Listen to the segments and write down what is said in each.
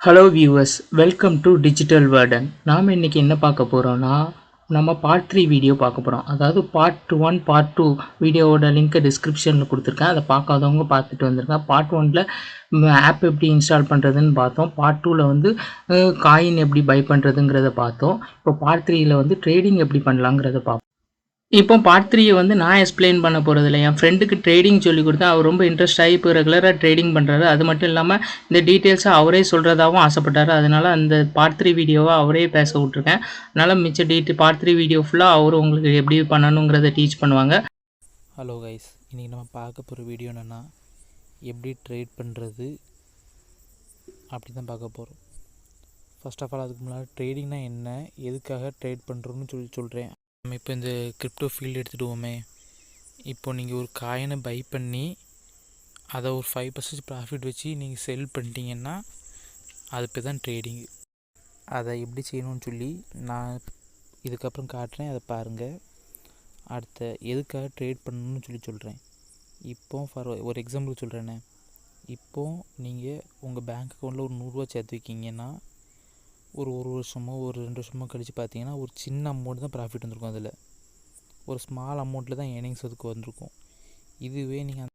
Hello viewers, welcome to digital வேர்டன். நாம் இன்றைக்கி என்ன பார்க்க போகிறோன்னா, நம்ம பார்ட் 3 வீடியோ பார்க்க போகிறோம். அதாவது பார்ட் 1 பார்ட் 2 வீடியோவோட லிங்க்கை டிஸ்கிரிப்ஷனில் கொடுத்துருக்கேன். அதை பார்க்காதவங்க பார்த்துட்டு வந்துருங்க. பார்ட் 1ல் ஆப் எப்படி இன்ஸ்டால் பண்ணுறதுன்னு பார்த்தோம். பார்ட் 2ல் வந்து காயின் எப்படி பை பண்ணுறதுங்கிறத பார்த்தோம். இப்போ பார்ட் 3ல் வந்து ட்ரேடிங் எப்படி பண்ணலாங்கிறத பார்ப்போம். இப்போ பார்ட் 3 வந்து நான் எக்ஸ்பிளைன் பண்ண போகிறதில்ல. என் ஃப்ரெண்டுக்கு ட்ரேடிங் சொல்லிக் கொடுத்தேன். அவர் ரொம்ப இன்ட்ரெஸ்ட் ஆகி இப்போ ரெகுலராக ட்ரேடிங் பண்ணுறாரு. அது மட்டும் இல்லாமல் இந்த டீட்டெயில்ஸை அவரே சொல்கிறதாகவும் ஆசைப்பட்டார். அதனால் அந்த பார்ட் 3 வீடியோவை அவரே பேச விட்ருக்கேன். அதனால் மிச்ச பார்ட் 3 வீடியோ ஃபுல்லாக அவர் உங்களுக்கு எப்படி பண்ணணுங்கிறத டீச் பண்ணுவாங்க. ஹலோ கைஸ், இன்றைக்கி நம்ம பார்க்க போகிற வீடியோ என்னென்னா எப்படி ட்ரேட் பண்ணுறது அப்படி தான் பார்க்க போகிறோம். ஃபர்ஸ்ட் ஆஃப் ஆல் அதுக்கு முன்னாடி ட்ரேடிங்னா என்ன, எதுக்காக ட்ரேட் பண்ணுறோன்னு சொல்கிறேன். நம்ம இப்போ இந்த கிரிப்டோ ஃபீல்டு எடுத்துகிடுவோமே. இப்போ நீங்கள் ஒரு காயினை பை பண்ணி அதை ஒரு 5% ப்ராஃபிட் வச்சு நீங்கள் செல் பண்ணிட்டீங்கன்னா அது இப்போ தான் ட்ரேடிங்கு. அதை எப்படி செய்யணும்னு சொல்லி நான் இதுக்கப்புறம் காட்டுறேன், அதை பாருங்கள். அடுத்த எதுக்காக ட்ரேட் பண்ணணும்னு சொல்கிறேன். இப்போது ஒரு எக்ஸாம்பிள் சொல்கிறேன்னே. இப்போது நீங்கள் உங்கள் பேங்க் அக்கௌண்ட்டில் ஒரு 100 ரூபா சேர்த்து வைக்கிங்கன்னா ஒரு வருஷமோ ஒரு 2 வருஷமோ கழித்து பார்த்தீங்கன்னா ஒரு சின்ன அமௌண்ட் தான் ப்ராஃபிட் வந்திருக்கும். அதில் ஒரு ஸ்மால் அமௌண்ட்டில் தான் ஏர்னிங்ஸ் அதுக்கு வந்திருக்கும். இதுவே நீங்கள்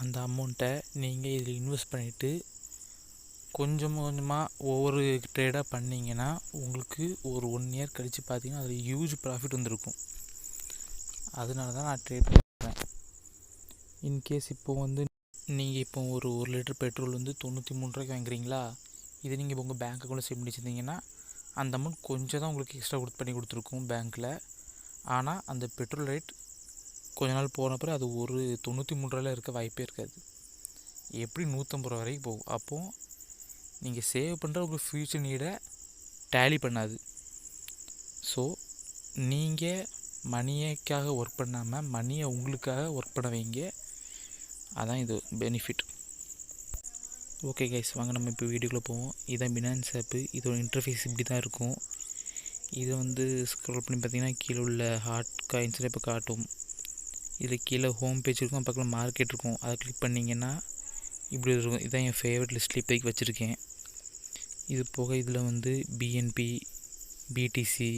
அந்த அமௌண்ட்டை நீங்கள் இதில் இன்வெஸ்ட் பண்ணிவிட்டு கொஞ்சம் கொஞ்சமாக ஒவ்வொரு ட்ரேடாக பண்ணிங்கன்னா உங்களுக்கு ஒரு 1 இயர் கழித்து பார்த்தீங்கன்னா அதில் ஹியூஜ் ப்ராஃபிட் வந்திருக்கும். அதனால தான் நான் ட்ரேட் பண்ணுறேன். இன்கேஸ் இப்போது வந்து நீங்கள் இப்போ ஒரு லிட்டர் பெட்ரோல் வந்து 93 ரூபாய்க்கு வாங்குறீங்களா, இது நீங்கள் உங்கள் பேங்க் அக்கௌண்ட்டில் சேவ் பண்ணி வச்சுருந்தீங்கன்னா அந்த அமௌண்ட் கொஞ்சம் தான் உங்களுக்கு எக்ஸ்ட்ரா பண்ணி கொடுத்துருக்கும் பேங்க்கில். ஆனால் அந்த பெட்ரோல் ரேட் கொஞ்ச நாள் போன பிறகு அது ஒரு 93 ரூபாயில் இருக்க வாய்ப்பே இருக்காது. எப்படி 150 ரூபா வரைக்கும் போகும். அப்போது நீங்கள் சேவ் பண்ணுற உங்கள் ஃப்யூச்சர் நீடை டேலி பண்ணாது. ஸோ நீங்கள் மணியக்காக ஒர்க் பண்ணாமல் மணியை உங்களுக்காக ஒர்க் பண்ண வைங்க. அதான் இது பெனிஃபிட். ஓகே கைஸ், வாங்க நம்ம இப்போ வீடியோக்குள்ளே போவோம். இதான் பினான்ஸ் ஆப்பு. இதோட இன்டர்ஃபேஸ் இப்படி தான் இருக்கும். இதை வந்து ஸ்க்ரோல் பண்ணி பார்த்தீங்கன்னா கீழே உள்ள ஹாட் காயின்ஸில் இப்போ காட்டும். இதில் கீழே ஹோம் பேஜ் இருக்கும், பக்கத்தில் மார்க்கெட் இருக்கும். அதை கிளிக் பண்ணிங்கன்னா இப்படி இருக்கும். இதான் என் ஃபேவரட் லிஸ்ட்டில் இப்போதைக்கு வச்சுருக்கேன். இது போக இதில் வந்து பிஎன்பி, பிடிசி,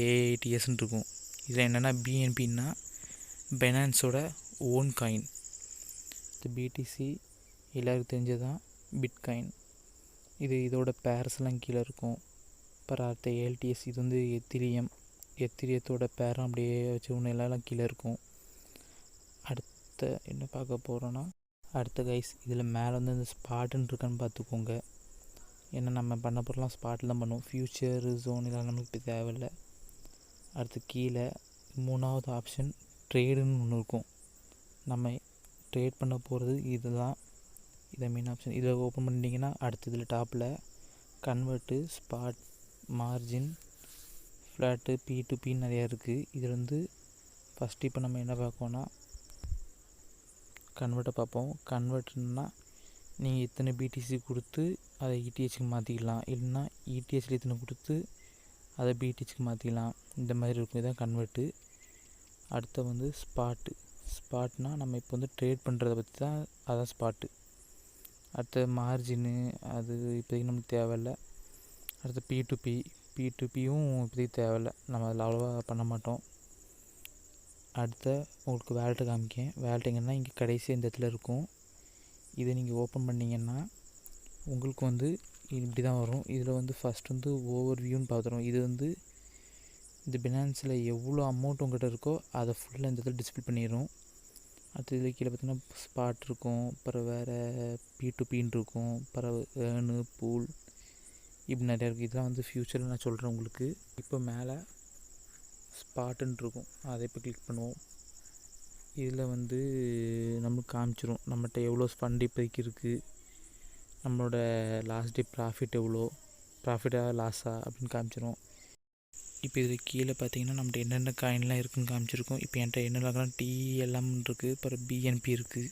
ஏஐடிஎஸ்ன்னு இருக்கும். இதில் என்னென்னா பிஎன்பின்னா பைனான்ஸோட ஓன் காயின். இந்த பிடிசி எல்லாருக்கும் தெரிஞ்சதான் பிட்காயின். இதோட பேர்ஸ்லாம் கீழே இருக்கும். அப்புறம் அடுத்த ஏஎல்டிஎஸ், இது வந்து எத்திரியத்தோட பேரம் அப்படியே வச்சு ஒன்று எல்லாம் கீழே இருக்கும். அடுத்த என்ன பார்க்க போகிறோன்னா, அடுத்த கைஸ் இதில் மேலே வந்து இந்த ஸ்பாட்டுன்னு இருக்கான்னு பார்த்துக்கோங்க. ஏன்னா நம்ம பண்ண போகிறலாம் ஸ்பாட்டில் தான் பண்ணுவோம். ஃப்யூச்சர் ஜோன் இதெல்லாம் நம்மளுக்கு இப்போ தேவையில்லை. அடுத்து கீழே 3வது ஆப்ஷன் ட்ரேடுன்னு ஒன்று இருக்கும். நம்ம ட்ரேட் பண்ண போகிறது இதுதான். இதை மெயின் ஆப்ஷன். இதில் ஓப்பன் பண்ணிட்டீங்கன்னா அடுத்து இதில் டாப்பில் convert, spot, margin, flat, P2P நிறையா இருக்குது. இதில் வந்து ஃபஸ்ட்டு இப்போ நம்ம என்ன பார்ப்போம்னா கன்வெர்ட்டை பார்ப்போம். கன்வெர்ட்னா நீங்கள் இத்தனை பிடிசி கொடுத்து அதை இடிஹெச்சுக்கு மாற்றிக்கலாம், இல்லைன்னா இடிஹெச்சில் இத்தனை கொடுத்து அதை பிடிஹெச்சுக்கு மாற்றிக்கலாம். இந்த மாதிரி இருக்கும். இதுதான் கன்வெர்ட்டு. அடுத்த வந்து ஸ்பாட்னால் நம்ம இப்போ வந்து ட்ரேட் பண்ணுறதை பற்றி தான், அதான் ஸ்பாட்டு. அடுத்த மார்ஜின்னு அது இப்போதைக்கு நமக்கு தேவையில்லை. அடுத்து P2Pயும் இப்போதைக்கு தேவையில்லை, நம்ம அதில் அவ்வளோவா பண்ண மாட்டோம். அடுத்த உங்களுக்கு வேலெட்டை காமிக்கேன். வேலெட் எங்கன்னா இங்கே கடைசி இந்த இடத்துல இருக்கும். இதை நீங்கள் ஓப்பன் பண்ணிங்கன்னா உங்களுக்கு வந்து இப்படி தான் வரும். இதில் வந்து ஃபஸ்ட் வந்து ஓவர் வியூன்னு பார்த்துருவோம். இது வந்து இந்த பினான்ஸில் எவ்வளோ அமௌண்ட் உங்கள்கிட்ட இருக்கோ அதை ஃபுல்லாக இந்த இடத்துல டிஸ்பிளே பண்ணிடும். அடுத்து இதில் கீழே பார்த்திங்கன்னா ஸ்பாட் இருக்கும், அப்புறம் வேறு P2Pன்னு இருக்கும், அப்புறம் ஏர்னு, பூல், இப்படி நிறையா இருக்குது. இதெல்லாம் வந்து ஃப்யூச்சரில் நான் சொல்கிறேன் உங்களுக்கு. இப்போ மேலே ஸ்பாட்டுன்னு இருக்கும், அதை இப்போ கிளிக் பண்ணுவோம். இதில் வந்து நம்மளுக்கு காமிச்சிரும் நம்மகிட்ட எவ்வளோ ஃபண்ட் இப்போதைக்கு இருக்குது, நம்மளோட லாஸ்ட் டே ப்ராஃபிட் எவ்வளோ, ப்ராஃபிட்டாக லாஸா அப்படின்னு காமிச்சிரும். இப்போ இதில் கீழே பார்த்தீங்கன்னா நம்மகிட்ட என்னென்ன காயின்லாம் இருக்குதுன்னு காமிச்சிருக்கோம். இப்போ என்கிட்ட என்னெல்லாம் TLM இருக்குது, அப்புறம் பிஎன்பி இருக்குது.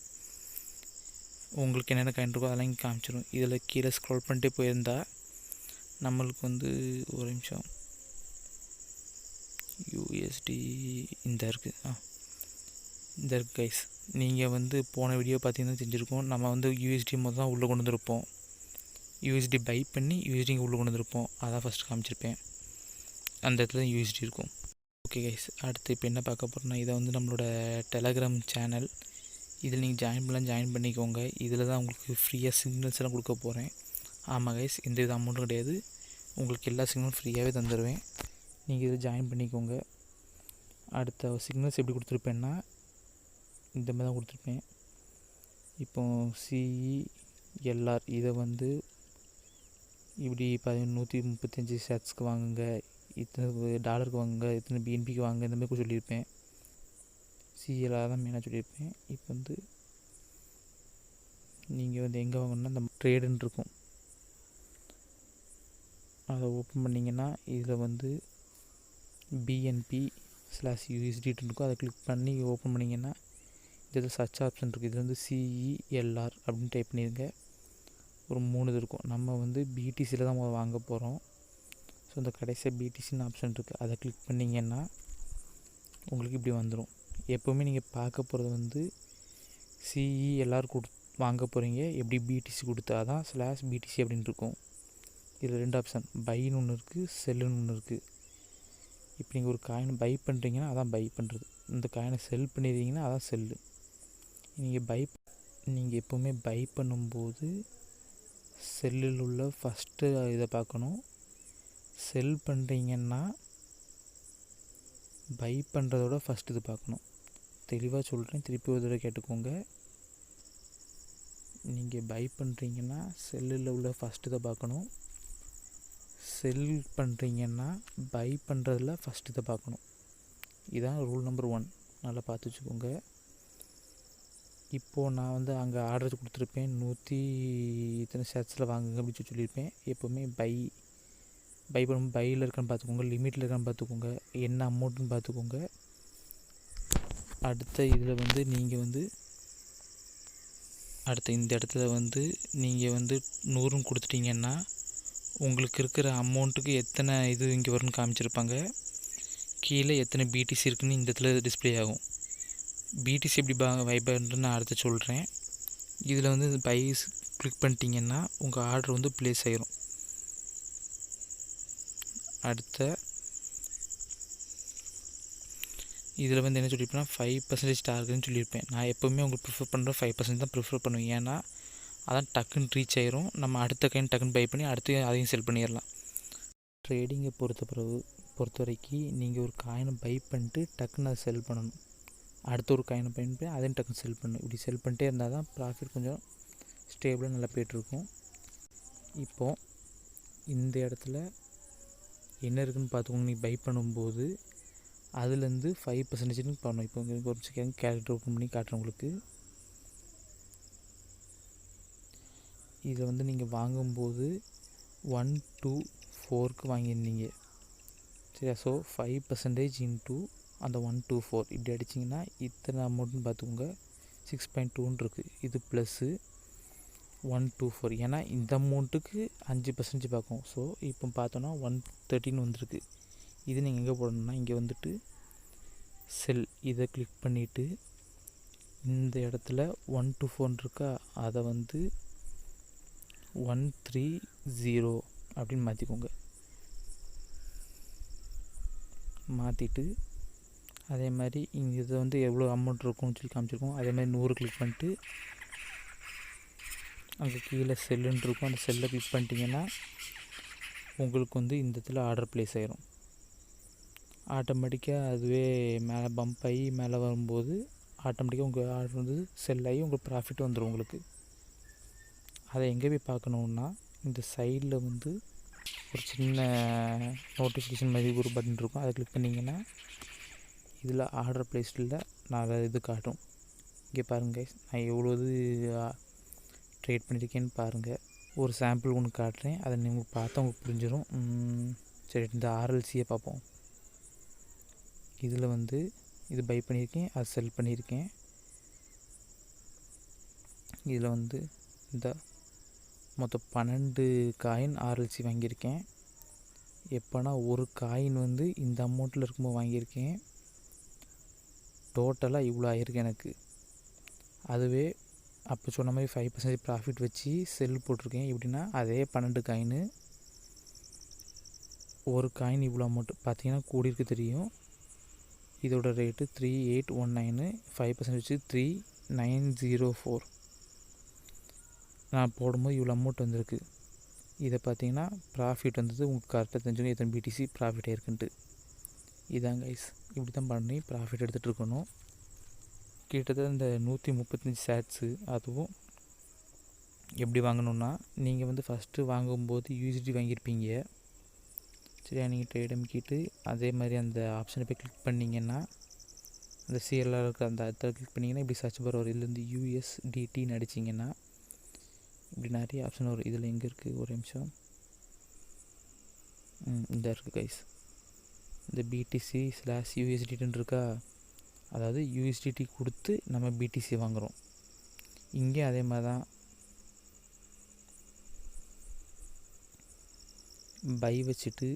உங்களுக்கு என்னென்ன காயின் இருக்கோ அதெல்லாம் இங்கே காமிச்சிடும். இதில் கீழே ஸ்க்ரோல் பண்ணிட்டே போயிருந்தால் நம்மளுக்கு வந்து ஒரு நிமிஷம் USD இந்த இருக்குது. இந்த இருக்குது கைஸ். நீங்கள் வந்து போன வீடியோ பார்த்தீங்கன்னா தெரிஞ்சிருக்கும். நம்ம வந்து USD தான் உள்ளே கொண்டு வந்திருப்போம். யூஎஸ்டி பை பண்ணி யூஎஸ்டி உள்ளே கொண்டு வந்திருப்போம். அதான் ஃபஸ்ட்டு காமிச்சிருப்பேன். அந்த இடத்துல யூஎஸ்டி இருக்கும். ஓகே கைஸ், அடுத்து இப்போ என்ன பார்க்க போகிறோம்னா, இதை வந்து நம்மளோட டெலகிராம் சேனல், இதில் நீங்கள் ஜாயின் பண்ணிக்கோங்க. இதில் தான் உங்களுக்கு ஃப்ரீயாக சிக்னல்ஸ் எல்லாம் கொடுக்க போகிறேன். ஆமாம் கைஸ், எந்த வித அமௌண்ட்டும் கிடையாது, உங்களுக்கு எல்லா சிக்னலும் ஃப்ரீயாகவே தந்துடுவேன். நீங்கள் இதில் ஜாயின் பண்ணிக்கோங்க. அடுத்த சிக்னல்ஸ் எப்படி கொடுத்துருப்பேன்னா இந்த மாதிரி தான் கொடுத்துருப்பேன். இப்போ CELR இதை வந்து இப்படி 135 ஷேர்ஸ்க்கு வாங்குங்க, இத்தனை டாலருக்கு வாங்குங்க, இத்தனை BNBக்கு வாங்க, இந்த மாதிரி சொல்லியிருப்பேன். CELR தான் மெயினாக சொல்லியிருப்பேன். இப்போ வந்து நீங்கள் வந்து எங்கே வாங்கணுன்னா இந்த ட்ரேடுன்னு இருக்கும், அதை ஓப்பன் பண்ணிங்கன்னா இதில் வந்து BNB/USDT இருக்கும். அதை கிளிக் பண்ணி ஓப்பன் பண்ணிங்கன்னா இதில் சர்ச் ஆப்ஷன் இருக்குது. இதில் வந்து CELR அப்படின்னு டைப் பண்ணிடுங்க. ஒரு 3 இது இருக்கும். நம்ம வந்து BTCயில் தான் வாங்க போகிறோம். ஸோ இந்த கடைசியாக BTCன்னு ஆப்ஷன் இருக்குது, அதை கிளிக் பண்ணிங்கன்னா உங்களுக்கு இப்படி வந்துடும். எப்போவுமே நீங்கள் பார்க்க போகிறது வந்து CELR வாங்க போகிறீங்க, எப்படி BTC கொடுத்தா தான் /BTC அப்படின்னு இருக்கும். இதில் 2 ஆப்ஷன், பைன்னு ஒன்று இருக்குது, செல்லுன்னு ஒன்று இருக்குது. இப்போ நீங்கள் ஒரு காயினை பை பண்ணுறீங்கன்னா அதான் பை பண்ணுறது, இந்த காயினை செல் பண்ணிடுறீங்கன்னா அதான் செல்லு. நீங்கள் எப்போவுமே பை பண்ணும்போது செல்லில் உள்ள ஃபஸ்ட்டு இதை பார்க்கணும். செல் பண்ணுறீங்கன்னா பை பண்ணுறதோட ஃபஸ்ட்டு இது பார்க்கணும். தெளிவாக சொல்கிறேன், திருப்பி ஒரு தடவை கேட்டுக்கோங்க. நீங்கள் பை பண்ணுறீங்கன்னா செல்லில் உள்ள ஃபஸ்ட்டு இதை பார்க்கணும். செல் பண்ணுறீங்கன்னா பை பண்ணுறதில் ஃபஸ்ட்டு இதை பார்க்கணும். இதுதான் ரூல் நம்பர் 1, நல்லா பார்த்து வச்சுக்கோங்க. இப்போது நான் வந்து அங்கே ஆர்டர் கொடுத்துருப்பேன், 100 இத்தனை ஷேர்ஸில் வாங்குங்க அப்படின்னு சொல்லியிருப்பேன். எப்போவுமே பை பண்ணும்போது பையில் இருக்கான்னு பார்த்துக்கோங்க, லிமிட்டில் இருக்கான்னு பார்த்துக்கோங்க, என்ன அமௌண்ட்டுன்னு பார்த்துக்கோங்க. அடுத்த இதில் வந்து நீங்கள் வந்து இந்த இடத்துல வந்து நீங்கள் வந்து 100 கொடுத்துட்டிங்கன்னா உங்களுக்கு இருக்கிற அமௌண்ட்டுக்கு எத்தனை இது இங்கே வரும்னு காமிச்சிருப்பாங்க. கீழே எத்தனை BTC இருக்குன்னு இந்த இடத்துல டிஸ்பிளே ஆகும். BTC எப்படி பை பண்ணுறேன்னு நான் அடுத்து சொல்கிறேன். இதில் வந்து பை கிளிக் பண்ணிட்டீங்கன்னா உங்கள் ஆர்டர் வந்து ப்ளேஸ் ஆகிரும். அடுத்த இதில் வந்து என்ன சொல்லியிருப்பேன்னா 5% டார்கெட்னு சொல்லியிருப்பேன். நான் எப்போவுமே உங்களுக்கு ப்ரிஃபர் பண்ணுற 5% தான் ப்ரிஃபர் பண்ணுவேன். ஏன்னா அதான் டக்குன்னு ரீச் ஆயிரும். நம்ம அடுத்த காயின் டக்குன்னு பை பண்ணி அடுத்து அதையும் செல் பண்ணிடலாம். ட்ரேடிங்கை பொறுத்த வரைக்கும் நீங்கள் ஒரு காயினை பை பண்ணிட்டு டக்குன்னு அதை செல் பண்ணணும். அடுத்த ஒரு காயினை பை பண்ணி அதையும் டக்குன்னு செல் பண்ணணும். இப்படி செல் பண்ணிட்டே இருந்தால் தான் ப்ராஃபிட் கொஞ்சம் ஸ்டேபிளாக நல்லா போய்ட்டுருக்கும். இப்போது இந்த இடத்துல என்ன இருக்குதுன்னு பார்த்துக்கோங்க. நீங்கள் பை பண்ணும்போது அதுலேருந்து 5% பண்ணணும். இப்போ உங்களுக்கு ஒரு செகண்ட் கேல்குலேட்டர் ஓப்பன் பண்ணி காட்டுறேன் உங்களுக்கு. இதை வந்து நீங்கள் வாங்கும்போது 124க்கு வாங்கியிருந்தீங்க, சரியா? ஸோ 5% இன்ட்டு அந்த 124 இப்படி அடிச்சிங்கன்னா இத்தனை அமௌண்ட்னு பார்த்துக்கோங்க. 6.2ன்னு இருக்குது. இது ப்ளஸ்ஸு 124, ஏன்னா இந்த அமௌண்ட்டுக்கு 5% பார்க்கும். ஸோ இப்போ பார்த்தோன்னா 113 வந்திருக்கு. இது நீங்கள் எங்கே போடணும்னா இங்கே வந்துட்டு செல் இதை கிளிக் பண்ணிவிட்டு இந்த இடத்துல 124 இருக்கா, அதை வந்து 130 அப்படின்னு மாற்றிக்கோங்க. மாற்றிட்டு அதே மாதிரி இங்கே இதை வந்து எவ்வளோ அமௌண்ட் இருக்கும்னு சொல்லி காமிச்சிருக்கோம். அதே மாதிரி 100 கிளிக் பண்ணிட்டு அங்கே கீழே செல்லுன்னு இருக்கும், அந்த செல்லை கிளிக் பண்ணிட்டீங்கன்னா உங்களுக்கு வந்து இந்த இடத்துல ஆர்டர் ப்ளேஸ் ஆகிரும். ஆட்டோமேட்டிக்காக அதுவே மேலே பம்ப் ஆகி மேலே வரும்போது ஆட்டோமேட்டிக்காக உங்கள் ஆர்டர் வந்து செல் ஆகி உங்களுக்கு ப்ராஃபிட் வந்துடும் உங்களுக்கு. அதை எங்கே போய் பார்க்கணுன்னா இந்த சைடில் வந்து ஒரு சின்ன நோட்டிஃபிகேஷன் மாதிரி ஒரு பட்டன் இருக்கும், அதை கிளிக் பண்ணிங்கன்னா இதில் ஆர்டர் ப்ளேஸில் நான் இது காட்டும். இங்கே பாருங்கள், நான் எவ்வளோ இது ட்ரேட் பண்ணியிருக்கேன்னு பாருங்கள். ஒரு சாம்பிள் ஒன்று காட்டுறேன், அதை நீங்கள் பார்த்தா உங்களுக்கு புரிஞ்சிடும். சரி, இந்த RLCயை பார்ப்போம். இதில் வந்து இது பை பண்ணியிருக்கேன், அது செல் பண்ணியிருக்கேன். இதில் வந்து இந்த மொத்தம் 12 காயின் RLC வாங்கியிருக்கேன். எப்போனா ஒரு காயின் வந்து இந்த அமௌண்ட்டில் இருக்கும்போது வாங்கியிருக்கேன். டோட்டலாக இவ்வளோ ஆகிருக்கு எனக்கு. அதுவே அப்போ சொன்ன மாதிரி 5% ப்ராஃபிட் வச்சு செல் போட்டிருக்கேன். எப்படின்னா அதே 12 காயினு, ஒரு காயின் இவ்வளோ அமௌண்ட்டு பார்த்தீங்கன்னா கூடியிருக்கு தெரியும். இதோட ரேட்டு 3819, 5% வச்சு 3904. நான் போடும்போது இவ்வளோ அமௌண்ட் வந்திருக்கு. இதை பார்த்தீங்கன்னா ப்ராஃபிட் வந்தது உங்களுக்கு கரெக்டாக தெரிஞ்சுக்கணும் எத்தனை பிடிசி ப்ராஃபிட் ஆயிருக்குன்ட்டு. இதான் கைஸ், இப்படி தான் பண்ணி ப்ராஃபிட் எடுத்துகிட்டு இருக்கணும். கிட்டத்தட்ட இந்த 135 ஷேர்ட்ஸு. அதுவும் எப்படி வாங்கணுன்னா, நீங்கள் வந்து ஃபஸ்ட்டு வாங்கும்போது USD வாங்கியிருப்பீங்க சரியா. நீங்கள் ட்ரேட் அமுக்கிட்டு அதே மாதிரி அந்த ஆப்ஷனை போய் கிளிக் பண்ணிங்கன்னா, அந்த CELR இருக்கிற அந்த இடத்துல கிளிக் பண்ணிங்கன்னா இப்படி சர்ச் பார் வரும். இதுலேருந்து USDTன்னு அடிச்சிங்கன்னா இப்படி நிறைய ஆப்ஷன் வரும். இதில் எங்கே இருக்குது ஒரு நிமிஷம், இந்த இருக்குது கைஸ், இந்த BTC/USDTன்னு இருக்கா. அதாவது USDT கொடுத்து நம்ம BTC வாங்குகிறோம். இங்கே அதே மாதிரி தான் பை வச்சுட்டு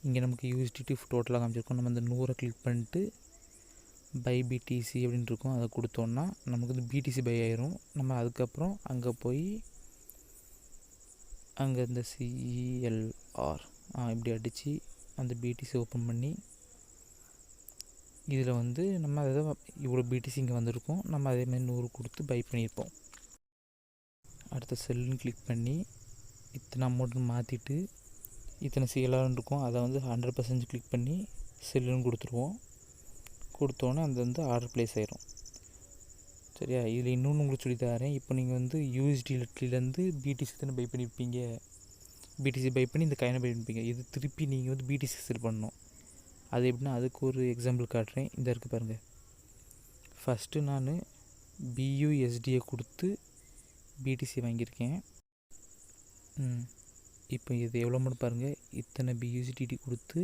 இங்கே நமக்கு USDT டோட்டலாக காமிச்சிருக்கோம். நம்ம அந்த 100 கிளிக் பண்ணிட்டு பை BTC அப்படின்னு இருக்கும், அதை கொடுத்தோன்னா நமக்கு வந்து BTC பை ஆயிரும். நம்ம அதுக்கப்புறம் அங்கே போய் அங்கே இந்த CELR இப்படி அடித்து அந்த BTC ஓப்பன் பண்ணி இதில் வந்து நம்ம அதை இவ்வளோ BTC இங்கே வந்திருக்கும். நம்ம அதேமாதிரி 100 கொடுத்து பை பண்ணியிருப்போம். அடுத்த செல்லுன்னு கிளிக் பண்ணி இத்தனை அமௌண்ட்டுன்னு மாற்றிட்டு இத்தனை CELRன்னு இருக்கும், அதை வந்து 100% கிளிக் பண்ணி செல்லுன்னு கொடுத்துருவோம். கொடுத்தோன்னே அது வந்து ஆர்டர் ப்ளேஸ் ஆயிரும் சரியா. இதில் இன்னொன்று உங்களுக்கு சொல்லி தரேன். இப்போ நீங்கள் வந்து USDTலேருந்து BTC தானே பை பண்ணியிருப்பீங்க. BTC பை பண்ணி இந்த காயினை பை பண்ணியிருப்பீங்க. இது திருப்பி நீங்கள் வந்து BTC செல் பண்ணணும். அது எப்படின்னா அதுக்கு ஒரு எக்ஸாம்பிள் காட்டுறேன். இந்த இருக்குது பாருங்கள். ஃபஸ்ட்டு நான் BUSDயை கொடுத்து BTC வாங்கியிருக்கேன். இப்போ இது எவ்வளோ மட்டும் பாருங்கள். இத்தனை BUSDT கொடுத்து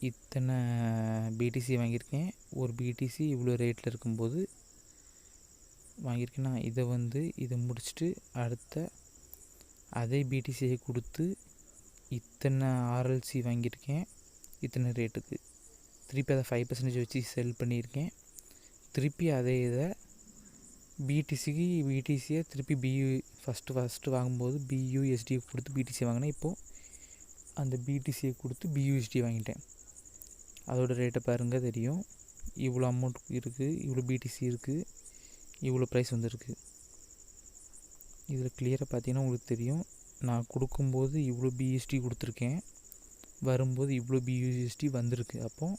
இத்தனை BTC வாங்கியிருக்கேன். ஒரு BTC இவ்வளோ ரேட்டில் இருக்கும்போது வாங்கியிருக்கேன்னா இதை வந்து இதை முடிச்சுட்டு அடுத்த அதே BTCயை கொடுத்து இத்தனை RLC வாங்கியிருக்கேன் இத்தனை ரேட்டுக்கு. திருப்பி அதை 5% வச்சு செல் பண்ணியிருக்கேன். திருப்பி அதே இதை BTCயை திருப்பி ஃபஸ்ட்டு வாங்கும்போது BUSD கொடுத்து BTC வாங்கினேன். இப்போது அந்த BTCயை கொடுத்து BUSD வாங்கிட்டேன். அதோட ரேட்டை பாருங்கள் தெரியும். இவ்வளோ அமௌண்ட் இருக்குது, இவ்வளோ BTC இருக்குது, இவ்வளோ ப்ரைஸ் வந்துருக்கு. இதில் கிளியராக பார்த்தீங்கன்னா உங்களுக்கு தெரியும். நான் கொடுக்கும்போது இவ்வளோ BUSD கொடுத்துருக்கேன், வரும்போது இவ்வளோ BUSD வந்திருக்கு. அப்போது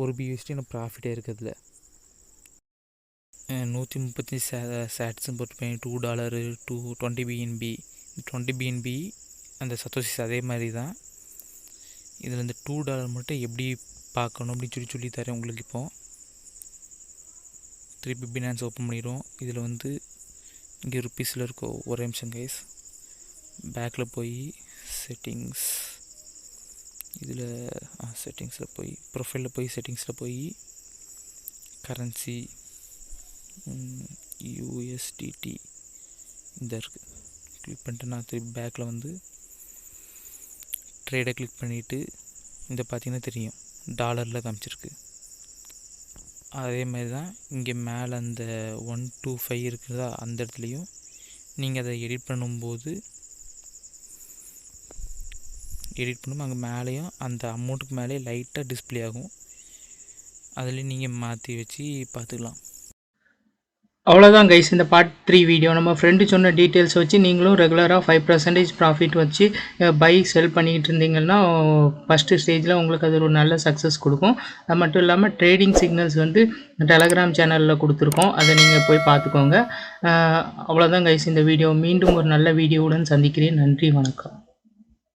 ஒரு BUSD எனக்கு ப்ராஃபிட்டாக இருக்கிறதுல 135 ஷேர்ட்ஸும் போட்டுப்பேன். $2 to 20 BNB. 20 BNB அந்த சத்தோசிஸ் அதே மாதிரி தான். இதில் இந்த $2 மட்டும் எப்படி பார்க்கணும் அப்படின்னு சொல்லி தரேன் உங்களுக்கு. இப்போது திருப்பி பினான்ஸ் ஓப்பன் பண்ணிடுவோம். இதில் வந்து இங்கே ருப்பீஸில் இருக்கும். ஒரு நிமிஷம் கைஸ், பேக்கில் போய் செட்டிங்ஸ், இதில் செட்டிங்ஸில் போய் ப்ரொஃபைலில் போய் செட்டிங்ஸில் போய் கரன்சி USDT இந்த இருக்குது. கிளிக் பண்ணிட்டு நான் திருப்பி பேக்கில் வந்து ட்ரேடை கிளிக் பண்ணிவிட்டு இந்த பார்த்திங்கன்னா தெரியும் டாலரில் காமிச்சிருக்கு. அதே மாதிரி தான் இங்கே மேலே அந்த 125 இருக்குதா, அந்த இடத்துலையும் நீங்கள் அதை எடிட் பண்ணும்போது அங்கே மேலேயும் அந்த அமௌண்ட்டுக்கு மேலே லைட்டாக டிஸ்பிளே ஆகும். அதுலேயும் நீங்கள் மாற்றி வச்சு பார்த்துக்கலாம். அவ்வளோதான் கைஸ், இந்த பார்ட் 3 வீடியோ. நம்ம ஃப்ரெண்டு சொன்ன டீட்டெயில்ஸ் வச்சு நீங்களும் ரெகுலராக 5% ப்ராஃபிட் வச்சு பை செல் பண்ணிக்கிட்டு இருந்தீங்கன்னா ஃபஸ்ட்டு ஸ்டேஜில் உங்களுக்கு அது ஒரு நல்ல சக்ஸஸ் கொடுக்கும். அது மட்டும் இல்லாமல் ட்ரேடிங் சிக்னல்ஸ் வந்து டெலகிராம் சேனலில் கொடுத்துருக்கோம், அதை நீங்கள் போய் பார்த்துக்கோங்க. அவ்வளோதான் கைஸ் இந்த வீடியோ. மீண்டும் ஒரு நல்ல வீடியோவுடன் சந்திக்கிறேன். நன்றி, வணக்கம்.